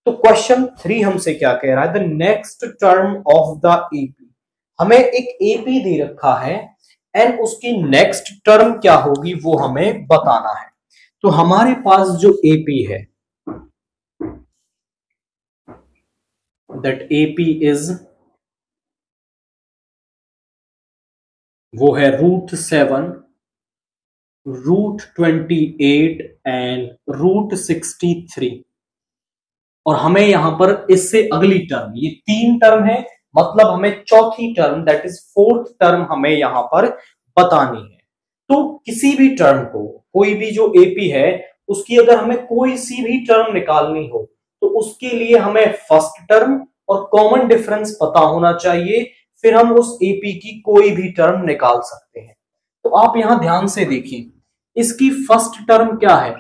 तो क्वेश्चन 3 हमसे क्या कह रहा है, the next term of the AP. हमें एक एपी दे रखा है एंड उसकी नेक्स्ट टर्म क्या होगी वो हमें बताना है। तो हमारे पास जो एपी है, दैट एपी इज, वो है √7, √28 एंड √63। और हमें यहां पर इससे अगली टर्म, ये 3 टर्म है, मतलब हमें चौथी term that is 4th term हमें यहां पर बतानी है। तो किसी भी टर्म को, कोई भी जो एपी है उसकी अगर हमें कोई सी भी टर्म निकालनी हो तो उसके लिए हमें फर्स्ट टर्म और कॉमन डिफरेंस पता होना चाहिए, फिर हम उस एपी की कोई भी टर्म निकाल सकते हैं। तो आप यहां ध्यान से देखिए, इसकी फर्स्ट टर्म क्या है,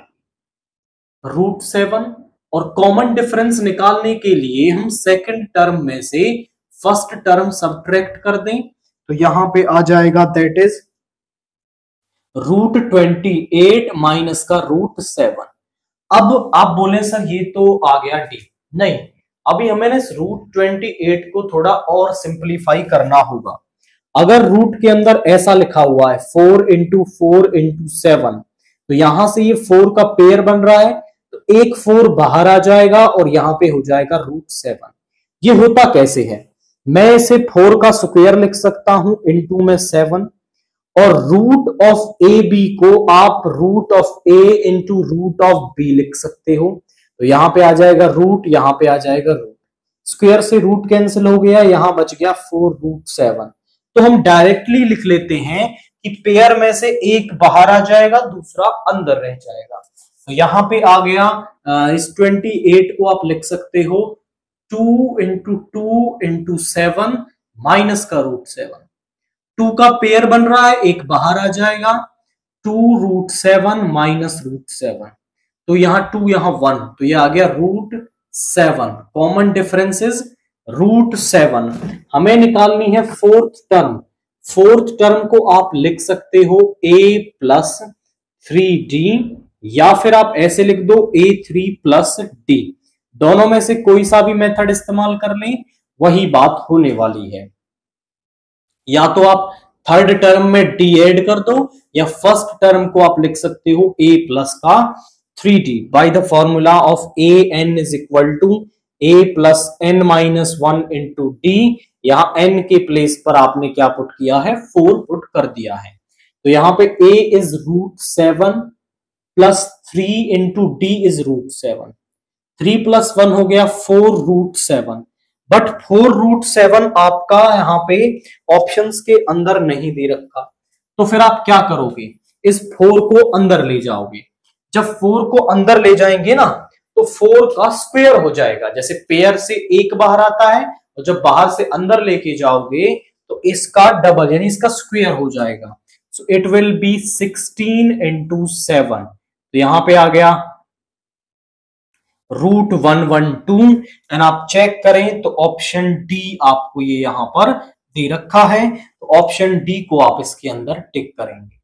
√7, और कॉमन डिफरेंस निकालने के लिए हम सेकंड टर्म में से फर्स्ट टर्म सबट्रैक्ट कर दें, तो यहां पे आ जाएगा दैट इज √28 माइनस का √7। अब आप बोले सर ये तो आ गया डी, नहीं, अभी हमें ना इस √28 को थोड़ा और सिंप्लीफाई करना होगा। अगर रूट के अंदर ऐसा लिखा हुआ है 4 × 4 × 7, तो यहां से ये 4 का पेयर बन रहा है, तो एक 4 बाहर आ जाएगा और यहां पे हो जाएगा √7। ये होता कैसे है, मैं इसे 4 का स्क्वायर लिख सकता हूं इंटू में 7, और रूट ऑफ ए बी को आप root of A into root of B लिख सकते हो। तो यहां पे आ जाएगा रूट, यहां पे आ जाएगा रूट, स्क्वायर से रूट कैंसिल हो गया, यहां बच गया 4√7। तो हम डायरेक्टली लिख लेते हैं कि पेयर में से एक बाहर आ जाएगा, दूसरा अंदर रह जाएगा। तो यहां पे आ गया, इस 28 को आप लिख सकते हो 2 × 2 × 7 माइनस का √7। 2 का पेयर बन रहा है, एक बाहर आ जाएगा, 2√7 माइनस √7। तो यहां 2 यहां 1, तो ये आ गया √7। Common difference is √7। हमें निकालनी है फोर्थ टर्म। फोर्थ टर्म को आप लिख सकते हो a + 3d, या फिर आप ऐसे लिख दो a3 + d। दोनों में से कोई सा भी मेथड इस्तेमाल कर लें, वही बात होने वाली है। या तो आप थर्ड टर्म में d ऐड कर दो, या फर्स्ट टर्म को आप लिख सकते हो a + का 3d by the formula of an = a + n - 1 × d। यहां n के प्लेस पर आपने क्या पुट किया है, 4 पुट कर दिया है। तो यहां पे a इज √7 + 3 × d इज √7। 3 + 1 हो गया 4√7, बट 4√7 आपका यहां पे ऑप्शंस के अंदर नहीं दे रखा। तो फिर आप क्या करोगे, इस 4 को अंदर ले जाओगे। जब 4 को अंदर ले जाएंगे ना, तो 4 का स्क्वायर हो जाएगा। जैसे पेयर से एक बाहर आता है, और जब बाहर से अंदर लेके जाओगे तो इसका डबल यानी इसका स्क्वायर हो जाएगा। So it will be 16 × 7। तो यहां पे आ गया √112। एंड आप चेक करें तो ऑप्शन डी आपको ये यहां पर दे रखा है, तो ऑप्शन डी को आप इसके अंदर टिक करेंगे।